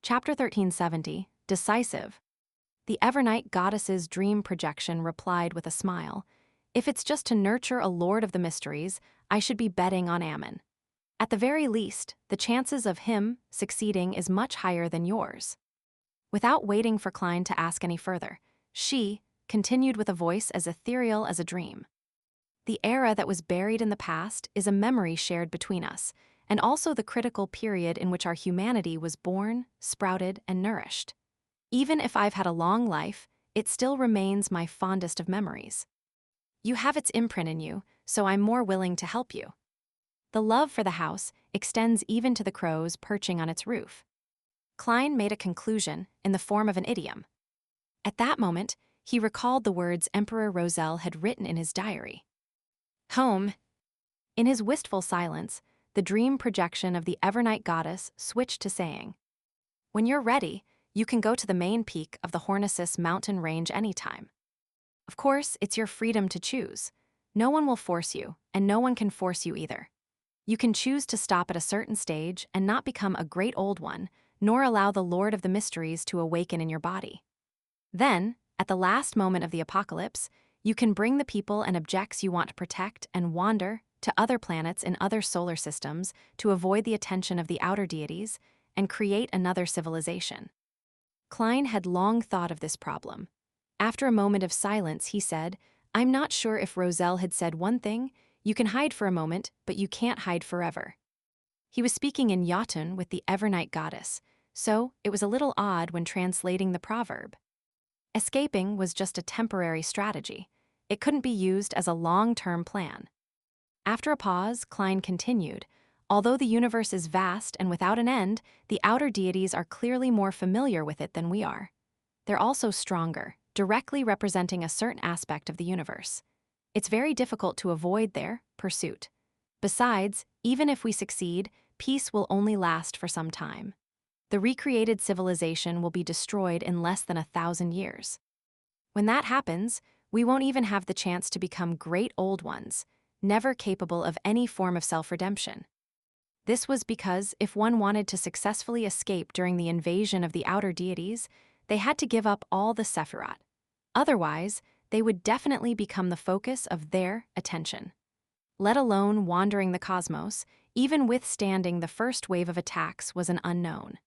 Chapter 1370, Decisive. The Evernight goddess's dream projection replied with a smile, "If it's just to nurture a lord of the mysteries, I should be betting on Ammon. At the very least, the chances of him succeeding is much higher than yours." Without waiting for Klein to ask any further, she continued with a voice as ethereal as a dream. "The era that was buried in the past is a memory shared between us, and also the critical period in which our humanity was born, sprouted, and nourished. Even if I've had a long life, it still remains my fondest of memories. You have its imprint in you, so I'm more willing to help you. The love for the house extends even to the crows perching on its roof." Klein made a conclusion in the form of an idiom. At that moment, he recalled the words Emperor Roselle had written in his diary. Home. In his wistful silence, the dream projection of the Evernight goddess switched to saying, "When you're ready, you can go to the main peak of the Hornisus mountain range anytime. Of course, it's your freedom to choose. No one will force you, and no one can force you either. You can choose to stop at a certain stage and not become a great old one, nor allow the Lord of the Mysteries to awaken in your body. Then, at the last moment of the apocalypse, you can bring the people and objects you want to protect and wander to other planets in other solar systems to avoid the attention of the outer deities and create another civilization." Klein had long thought of this problem. After a moment of silence, he said, "I'm not sure if Roselle had said one thing, you can hide for a moment, but you can't hide forever." He was speaking in Jotun with the Evernight goddess, so it was a little odd when translating the proverb. Escaping was just a temporary strategy. It couldn't be used as a long-term plan. After a pause, Klein continued, "Although the universe is vast and without an end, the outer deities are clearly more familiar with it than we are. They're also stronger, directly representing a certain aspect of the universe. It's very difficult to avoid their pursuit. Besides, even if we succeed, peace will only last for some time. The recreated civilization will be destroyed in less than 1,000 years. When that happens, we won't even have the chance to become great old ones, never capable of any form of self-redemption. This was because if one wanted to successfully escape during the invasion of the outer deities, they had to give up all the Sephiroth. Otherwise, they would definitely become the focus of their attention. Let alone wandering the cosmos, even withstanding the first wave of attacks was an unknown."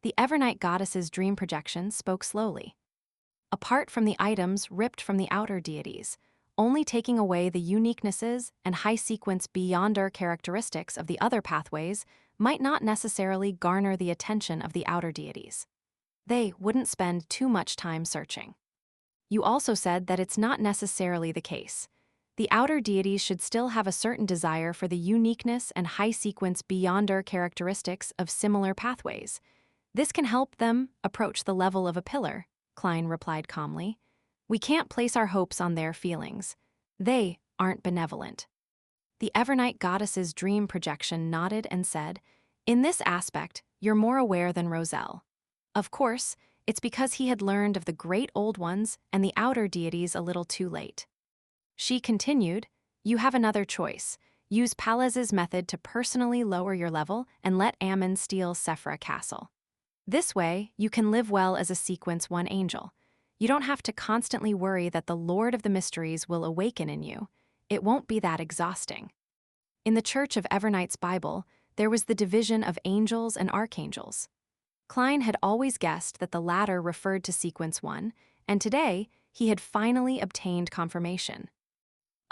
The Evernight goddess's dream projection spoke slowly. "Apart from the items ripped from the outer deities, only taking away the uniquenesses and high-sequence beyonder characteristics of the other pathways might not necessarily garner the attention of the outer deities. They wouldn't spend too much time searching. You also said that it's not necessarily the case. The outer deities should still have a certain desire for the uniqueness and high-sequence beyonder characteristics of similar pathways. This can help them approach the level of a pillar," Klein replied calmly. "We can't place our hopes on their feelings. They aren't benevolent." The Evernight goddess's dream projection nodded and said, "In this aspect, you're more aware than Roselle. Of course, it's because he had learned of the great old ones and the outer deities a little too late." She continued, "You have another choice. Use Palez's method to personally lower your level and let Ammon steal Sephra Castle. This way, you can live well as a Sequence 1 angel. You don't have to constantly worry that the Lord of the Mysteries will awaken in you. It won't be that exhausting." In the Church of Evernight's Bible, there was the division of angels and archangels. Klein had always guessed that the latter referred to Sequence 1, and today he had finally obtained confirmation.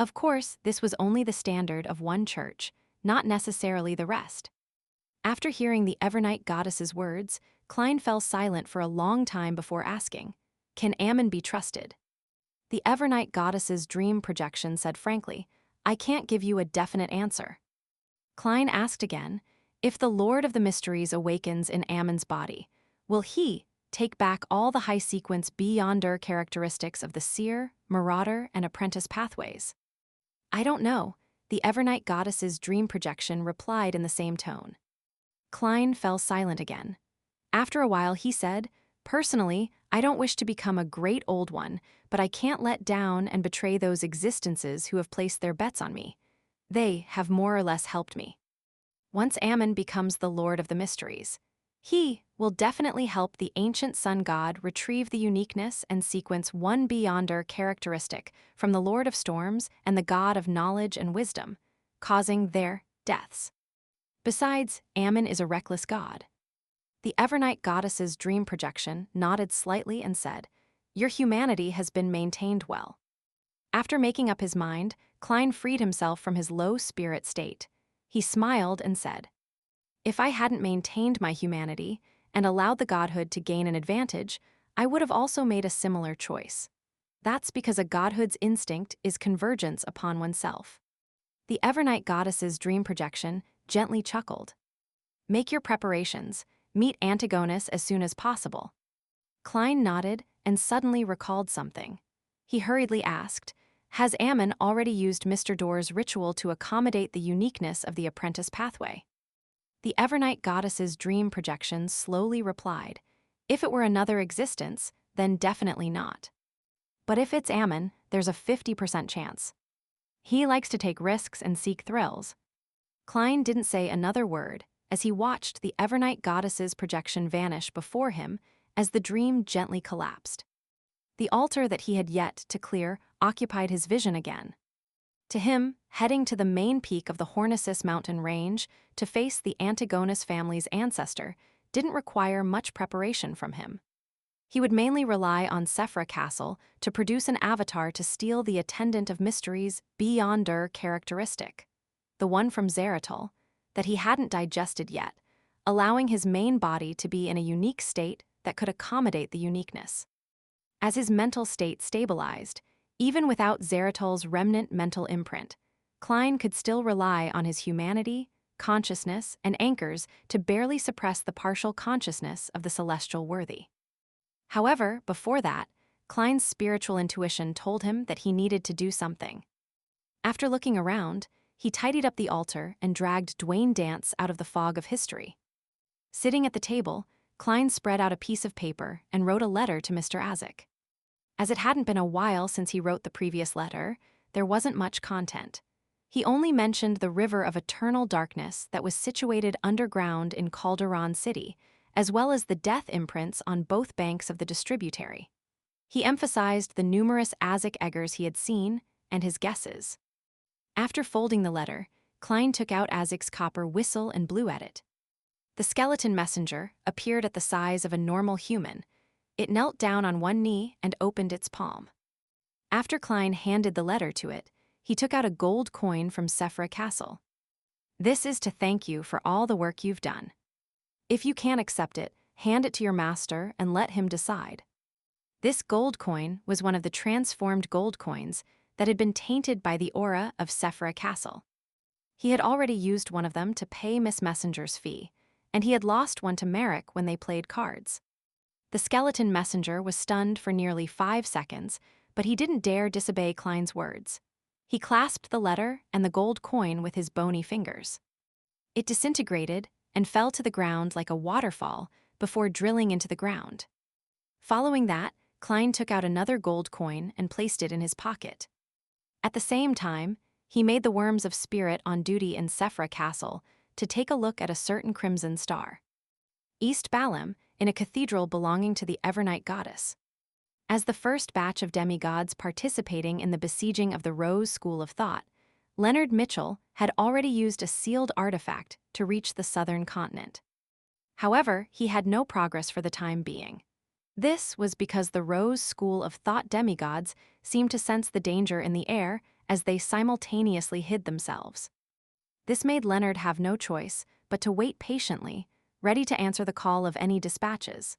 Of course, this was only the standard of one church, not necessarily the rest. After hearing the Evernight goddess's words, Klein fell silent for a long time before asking, "Can Ammon be trusted?" The Evernight goddess's dream projection said frankly, "I can't give you a definite answer." Klein asked again, "If the Lord of the Mysteries awakens in Ammon's body, will he take back all the high-sequence beyonder characteristics of the seer, marauder, and apprentice pathways?" "I don't know," the Evernight goddess's dream projection replied in the same tone. Klein fell silent again. After a while he said, "Personally, I don't wish to become a great old one, but I can't let down and betray those existences who have placed their bets on me. They have more or less helped me. Once Ammon becomes the Lord of the Mysteries, He will definitely help the ancient sun god retrieve the uniqueness and sequence one beyonder characteristic from the Lord of Storms and the god of knowledge and wisdom, causing their deaths. Besides, Ammon is a reckless god. The Evernight goddess's dream projection nodded slightly and said, "Your humanity has been maintained well." After making up his mind, Klein freed himself from his low spirit state. He smiled and said, "If I hadn't maintained my humanity and allowed the godhood to gain an advantage, I would have also made a similar choice. That's because a godhood's instinct is convergence upon oneself." The Evernight goddess's dream projection gently chuckled. "Make your preparations. Meet Antigonus as soon as possible." Klein nodded and suddenly recalled something. He hurriedly asked, "Has Ammon already used Mr. Door's ritual to accommodate the uniqueness of the apprentice pathway?" The Evernight goddess's dream projection slowly replied, "If it were another existence, then definitely not. But if it's Ammon, there's a 50% chance. He likes to take risks and seek thrills." Klein didn't say another word as he watched the Evernight goddess's projection vanish before him as the dream gently collapsed. The altar that he had yet to clear occupied his vision again. To him, heading to the main peak of the Hornisus mountain range to face the Antigonus family's ancestor didn't require much preparation from him. He would mainly rely on Sephra Castle to produce an avatar to steal the attendant of mysteries beyonder characteristic, the one from Zeratul, that he hadn't digested yet, allowing his main body to be in a unique state that could accommodate the uniqueness. As his mental state stabilized, even without Zeratul's remnant mental imprint, Klein could still rely on his humanity, consciousness, and anchors to barely suppress the partial consciousness of the celestial worthy. However, before that, Klein's spiritual intuition told him that he needed to do something. After looking around, he tidied up the altar and dragged Dwayne Dance out of the fog of history. Sitting at the table, Klein spread out a piece of paper and wrote a letter to Mr. Azik. As it hadn't been a while since he wrote the previous letter, there wasn't much content. He only mentioned the river of eternal darkness that was situated underground in Calderon City, as well as the death imprints on both banks of the distributary. He emphasized the numerous Azik eggers he had seen and his guesses. After folding the letter, Klein took out Azik's copper whistle and blew at it. The skeleton messenger appeared at the size of a normal human. It knelt down on one knee and opened its palm. After Klein handed the letter to it, he took out a gold coin from Sephra Castle. "This is to thank you for all the work you've done. If you can't accept it, hand it to your master and let him decide." This gold coin was one of the transformed gold coins that had been tainted by the aura of Sephra Castle. He had already used one of them to pay Miss Messenger's fee, and he had lost one to Merrick when they played cards. The skeleton messenger was stunned for nearly 5 seconds, but he didn't dare disobey Klein's words. He clasped the letter and the gold coin with his bony fingers. It disintegrated and fell to the ground like a waterfall before drilling into the ground. Following that, Klein took out another gold coin and placed it in his pocket. At the same time, he made the Worms of Spirit on duty in Sephra Castle to take a look at a certain crimson star. East Balam, in a cathedral belonging to the Evernight goddess. As the first batch of demigods participating in the besieging of the Rose School of Thought, Leonard Mitchell had already used a sealed artifact to reach the southern continent. However, he had no progress for the time being. This was because the Rose School of Thought demigods seemed to sense the danger in the air as they simultaneously hid themselves. This made Leonard have no choice but to wait patiently, ready to answer the call of any dispatches.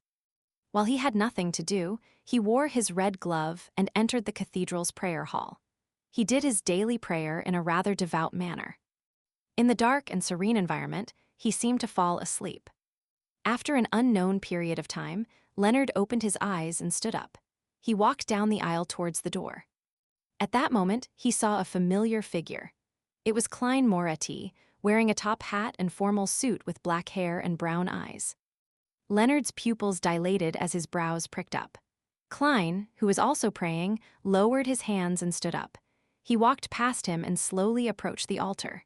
While he had nothing to do, he wore his red glove and entered the cathedral's prayer hall. He did his daily prayer in a rather devout manner. In the dark and serene environment, he seemed to fall asleep. After an unknown period of time, Leonard opened his eyes and stood up. He walked down the aisle towards the door. At that moment, he saw a familiar figure. It was Klein Moretti, wearing a top hat and formal suit with black hair and brown eyes. Leonard's pupils dilated as his brows pricked up. Klein, who was also praying, lowered his hands and stood up. He walked past him and slowly approached the altar.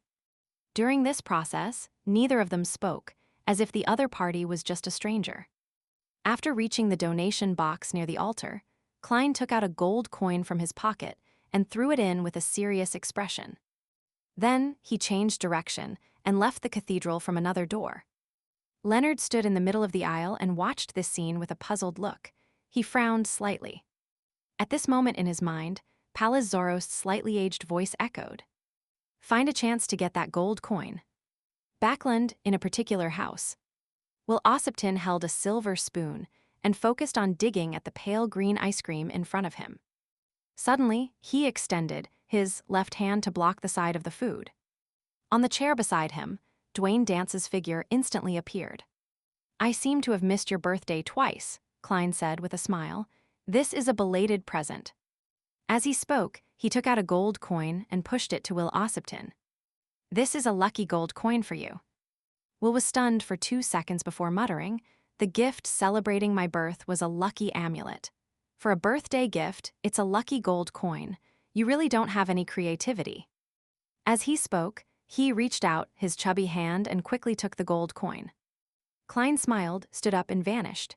During this process, neither of them spoke, as if the other party was just a stranger. After reaching the donation box near the altar, Klein took out a gold coin from his pocket and threw it in with a serious expression. Then he changed direction and left the cathedral from another door. Leonard stood in the middle of the aisle and watched this scene with a puzzled look. He frowned slightly. At this moment in his mind, Pallas Zorost's slightly aged voice echoed. Find a chance to get that gold coin. Backland in a particular house. Will Auceptin held a silver spoon and focused on digging at the pale green ice cream in front of him. Suddenly, he extended his left hand to block the side of the food. On the chair beside him, Dwayne Dance's figure instantly appeared. I seem to have missed your birthday twice, Klein said with a smile. This is a belated present. As he spoke, he took out a gold coin and pushed it to Will Auceptin. This is a lucky gold coin for you. Will was stunned for 2 seconds before muttering, the gift celebrating my birth was a lucky amulet. For a birthday gift, it's a lucky gold coin. You really don't have any creativity. As he spoke, he reached out his chubby hand and quickly took the gold coin. Klein smiled, stood up and vanished.